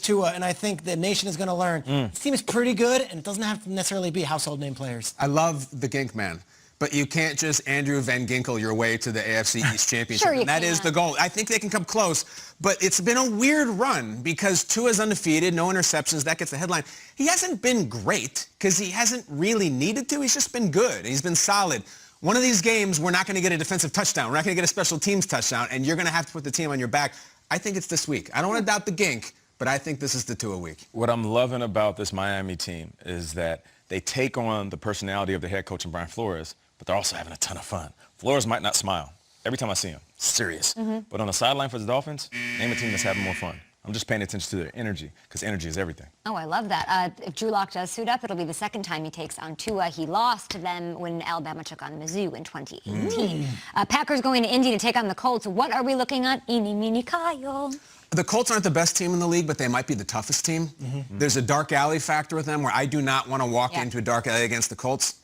Tua, and I think the nation is going to learn. This team is pretty good, and it doesn't have to necessarily be household name players. I love the Gink man. But you can't just Andrew Van Ginkel your way to the AFC East Championship. Sure, and that is the goal. I think they can come close, but it's been a weird run because Tua's undefeated, no interceptions, that gets the headline. He hasn't been great because he hasn't really needed to. He's just been good. He's been solid. One of these games, we're not going to get a defensive touchdown. We're not going to get a special teams touchdown, and you're going to have to put the team on your back. I think it's this week. I don't want to doubt the Gink, but I think this is the Tua week. What I'm loving about this Miami team is that they take on the personality of the head coach and Brian Flores, but they're also having a ton of fun. Flores might not smile every time I see him. Serious. But on the sideline for the Dolphins, name a team that's having more fun. I'm just paying attention to their energy because energy is everything. Oh, I love that. If Drew Lock does suit up, it'll be the second time he takes on Tua. He lost to them when Alabama took on Mizzou in 2018. Packers going to Indy to take on the Colts. What are we looking at? Eeny, meeny, Kyle. The Colts aren't the best team in the league, but they might be the toughest team. There's a dark alley factor with them where I do not want to walk into a dark alley against the Colts.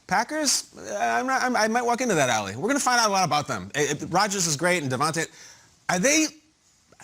Packers, I might walk into that alley. We're going to find out a lot about them. Rodgers is great, and Devontae, are they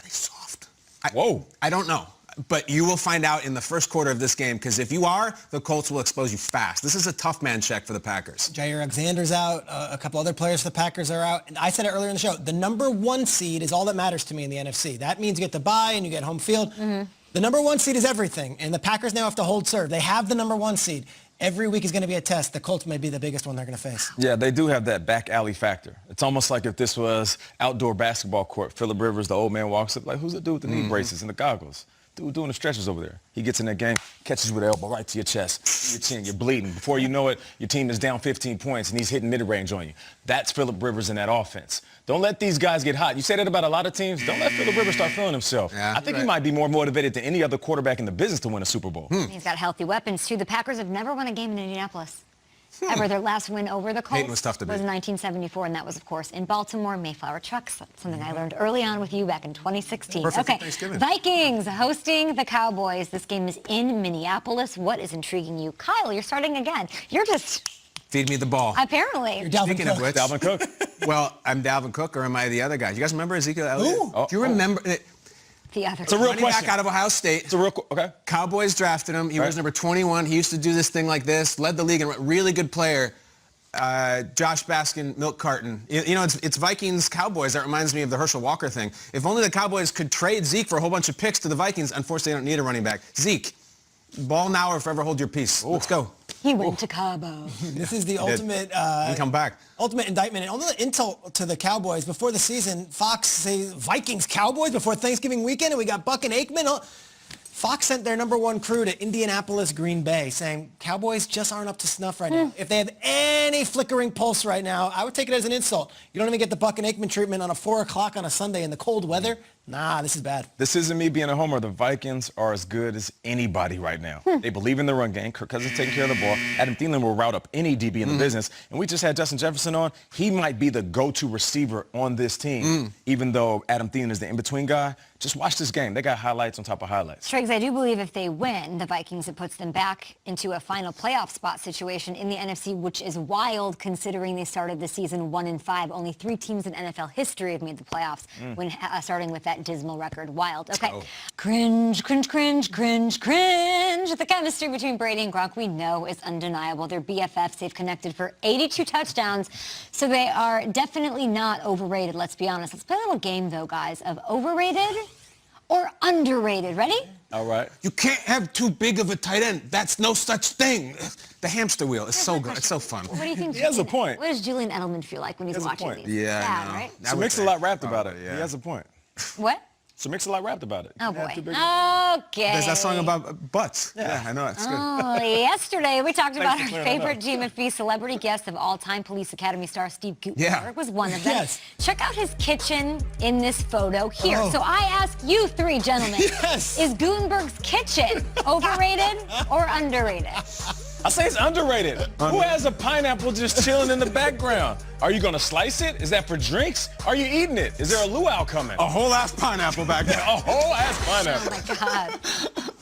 soft? Whoa. I don't know. But you will find out in the first quarter of this game, because if you are, the Colts will expose you fast. This is a tough man check for the Packers. Jair Alexander's out. A couple other players for the Packers are out. And I said it earlier in the show, the number 1 seed is all that matters to me in the NFC. That means you get the bye and you get home field. The number 1 seed is everything, and the Packers now have to hold serve. They have the number 1 seed. Every week is going to be a test. The Colts may be the biggest one they're going to face. Yeah, they do have that back alley factor. It's almost like if this was outdoor basketball court. Phillip Rivers, the old man, walks up like, who's the dude with the knee braces and the goggles? Dude doing the stretches over there. He gets in that game, catches you with an elbow right to your chest, your chin, you're bleeding. Before you know it, your team is down 15 points and he's hitting mid-range on you. That's Phillip Rivers in that offense. Don't let these guys get hot. You say that about a lot of teams. Don't let Phillip Rivers start feeling himself. Yeah, I think he might be more motivated than any other quarterback in the business to win a Super Bowl. He's got healthy weapons, too. The Packers have never won a game in Indianapolis. Ever. Their last win over the Colts was tough to beat. was 1974, and that was, of course, in Baltimore, Mayflower Trucks. That's something I learned early on with you back in 2016. Perfect for Okay, Thanksgiving. Vikings hosting the Cowboys. This game is in Minneapolis. What is intriguing you? Kyle, you're starting again. You're just... Feed me the ball. Apparently. You're Dalvin Speaking Cook. of which, Dalvin Cook. well, I'm Dalvin Cook, or am I the other guy? You guys remember Ezekiel Elliott? Do you remember? The other. It's a real Running question. back out of Ohio State. It's a real okay. Cowboys drafted him. He was number 21. He used to do this thing like this, led the league, and really good player. Josh Baskin, milk carton. You know, it's Vikings-Cowboys. That reminds me of the Herschel Walker thing. If only the Cowboys could trade Zeke for a whole bunch of picks to the Vikings. Unfortunately, they don't need a running back. Zeke, ball now or forever hold your peace. Let's go. He went to Cabo. This is the ultimate come back. ultimate indictment. And only insult to the Cowboys. Before the season, Fox say Vikings-Cowboys before Thanksgiving weekend, and we got Buck and Aikman. Fox sent their number 1 crew to Indianapolis, Green Bay, saying Cowboys just aren't up to snuff right now. If they have any flickering pulse right now, I would take it as an insult. You don't even get the Buck and Aikman treatment on a 4 o'clock on a Sunday in the cold weather. Nah, this is bad. This isn't me being a homer. The Vikings are as good as anybody right now. They believe in the run game. Kirk Cousins taking care of the ball. Adam Thielen will route up any DB in the business. And we just had Justin Jefferson on. He might be the go-to receiver on this team, even though Adam Thielen is the in-between guy. Just watch this game. They got highlights on top of highlights. Triggs, I do believe if they win, the Vikings, it puts them back into a final playoff spot situation in the NFC, which is wild considering they started the season 1-5. Only 3 teams in NFL history have made the playoffs when starting with that dismal record. Wild. Okay. Cringe, cringe, cringe, cringe, cringe. The chemistry between Brady and Gronk, we know, is undeniable. They're BFFs. They've connected for 82 touchdowns, so they are definitely not overrated, let's be honest. Let's play a little game, though, guys, of overrated or underrated. Ready? All right. You can't have too big of a tight end. That's no such thing. The hamster wheel is so good. It's so fun. What do you think? He has a point. What does Julian Edelman feel like when he's watching these? Yeah, Bad, I know. right? So Mix-a-Lot rapped about it. He has a point. What? So Mix-a-Lot rapped about it. Oh, boy. Okay. There's that song about butts. Yeah, I know. It's good. Oh, yesterday we talked about for our clearing favorite that up. GMFB celebrity guest of all time, Police Academy star Steve Guttenberg Yeah. was one of them. Yes. Check out his kitchen in this photo here. Oh. So I ask you 3 gentlemen, Yes. is Guttenberg's kitchen overrated or underrated? I say it's underrated. Who has a pineapple just chilling in the background? Are you going to slice it? Is that for drinks? Are you eating it? Is there a luau coming? A whole ass pineapple back there. A whole ass pineapple. Oh, my God.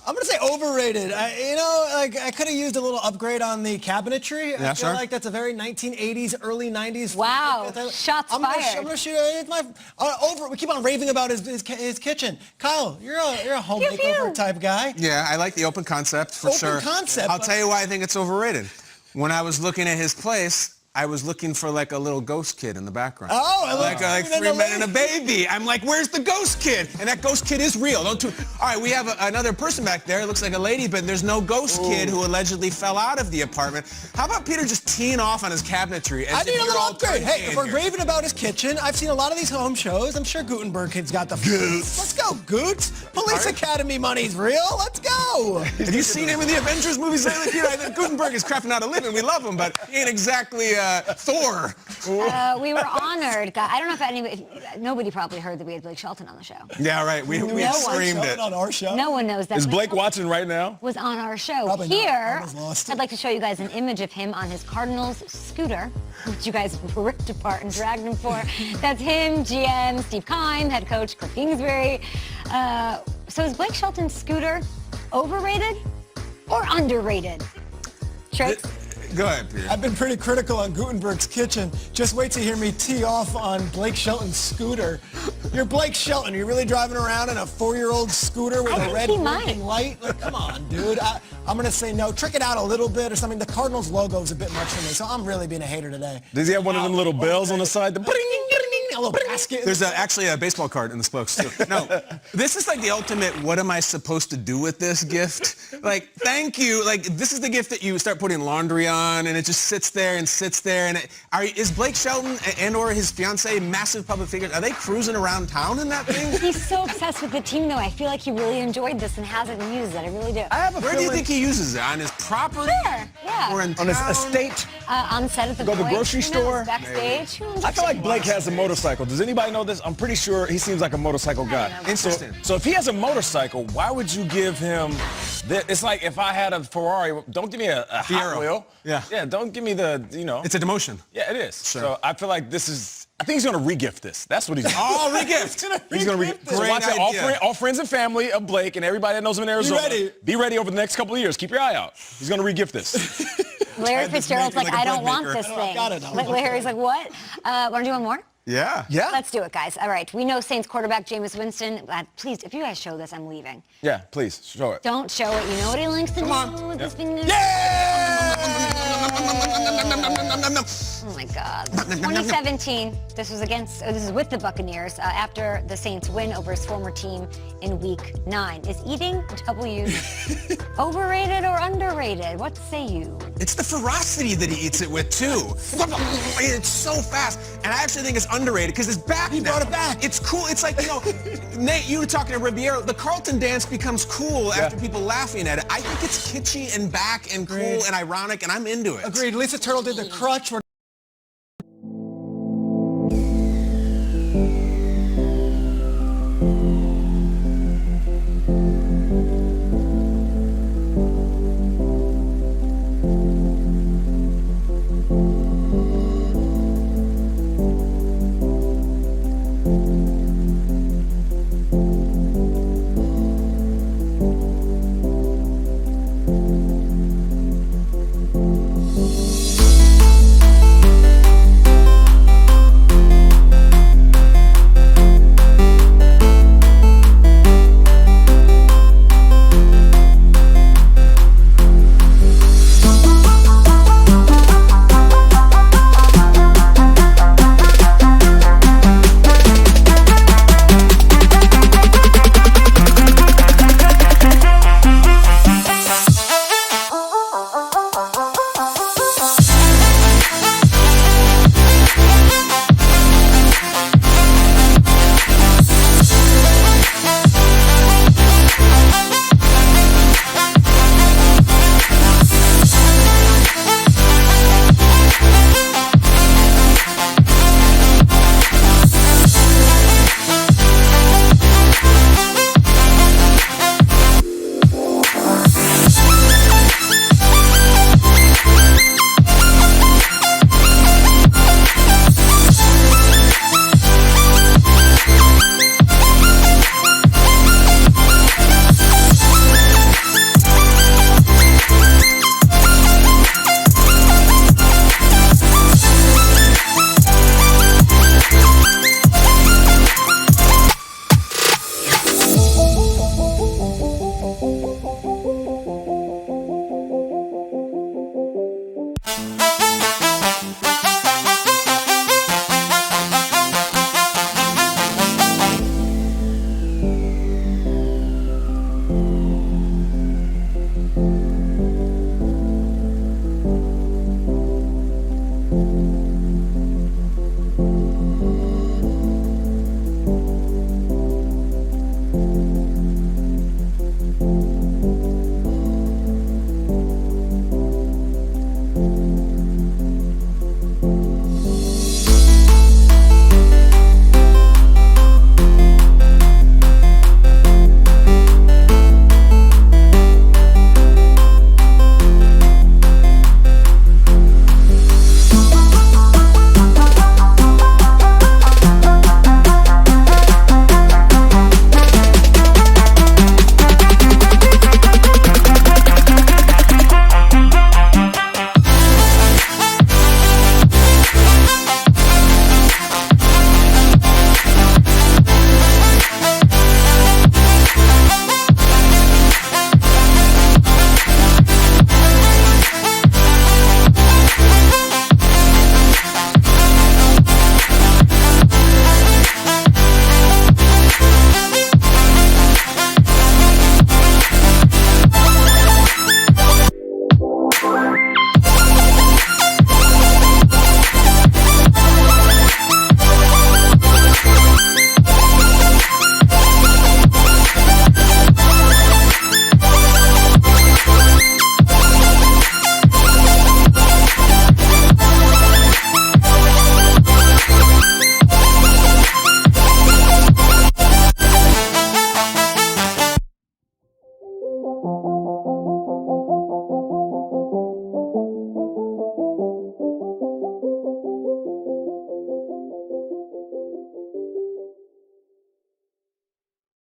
I'm going to say overrated. I could have used a little upgrade on the cabinetry. I feel like that's a very 1980s, early 90s. Wow, shots fired. I'm going to shoot it. We keep on raving about his kitchen. Kyle, you're a home makeover type guy. Yeah, I like the open concept for sure. Open concept. I'll tell you why I think it's overrated. When I was looking at his place, I was looking for like a little ghost kid in the background. Oh, like 3 men and a baby. I'm like, where's the ghost kid? And that ghost kid is real. All right, we have another person back there. It looks like a lady, but there's no ghost kid who allegedly fell out of the apartment. How about Peter just teeing off on his cabinetry? I need a little upgrade. Hey, if we're raving about his kitchen, I've seen a lot of these home shows. I'm sure Gutenberg kid's got the Goots. Let's go, Goots. Police Academy money's real. Let's go. Have you seen him in the Avengers movies lately, Peter? I think Gutenberg is crapping out a living. We love him, but he ain't exactly Thor. We were honored. I don't know if nobody probably heard that we had Blake Shelton on the show. Yeah, right. We screamed it. On our show. No one knows that. Is Blake watching right now? Was on our show. Probably Here, not. I'd like to show you guys an image of him on his Cardinals scooter, which you guys ripped apart and dragged him for. That's him, GM, Steve Keim, head coach, Cliff Kingsbury. So is Blake Shelton's scooter overrated or underrated? Trey? Go ahead, Peter. I've been pretty critical on Gutenberg's kitchen. Just wait to hear me tee off on Blake Shelton's scooter. You're Blake Shelton. You're really driving around in a 4-year-old scooter with a red blinking light? Like, come on, dude. I'm going to say no. Trick it out a little bit or something. The Cardinals logo is a bit much for me, so I'm really being a hater today. Does he have one of them little bells on the side? The A little basket. There's actually a baseball card in the spokes, too. No, this is like the ultimate, what am I supposed to do with this gift? Like, thank you. Like, this is the gift that you start putting laundry on, and it just sits there and sits there. And is Blake Shelton and or his fiancée massive public figures? Are they cruising around town in that thing? He's so obsessed with the team, though. I feel like he really enjoyed this and hasn't used it. I really do. Where do you think he uses it? On his property? Sure, yeah. Or in on his town? estate? On set at the Go to the Boys, grocery who knows, store? backstage. I feel like Blake has a motorcycle. Does anybody know this? I'm pretty sure he seems like a motorcycle guy. Interesting. So if he has a motorcycle, why would you give him that? It's like if I had a Ferrari, don't give me a Hot Wheel. Yeah, don't give me the, It's a demotion. Yeah, it is. Sure. So I feel like I think he's going to regift this. That's what he's going to do. Oh, regift. He's going to regift this. So watch out, all friends and family of Blake and everybody that knows him in Arizona. Be ready over the next couple of years. Keep your eye out. He's going to regift this. Larry Fitzgerald's like, I don't want this thing. Larry's like, what? Want to do one more? Yeah. Let's do it, guys. All right. We know Saints quarterback Jameis Winston. Please, if you guys show this, I'm leaving. Yeah, please, show it. Don't show it. You know what he likes to do with his fingers? Oh, my God. 2017, this is with the Buccaneers after the Saints win over his former team in Week 9. Is eating W's overrated or underrated? What say you? It's the ferocity that he eats it with, too. It's so fast. And I actually think it's underrated because it's back now. He brought it back. It's cool. It's like, Nate, you were talking to Riviero. The Carlton dance becomes cool after people laughing at it. I think it's kitschy and back and cool and ironic, and I'm into it. Agreed. Lisa Turtle did the crutch.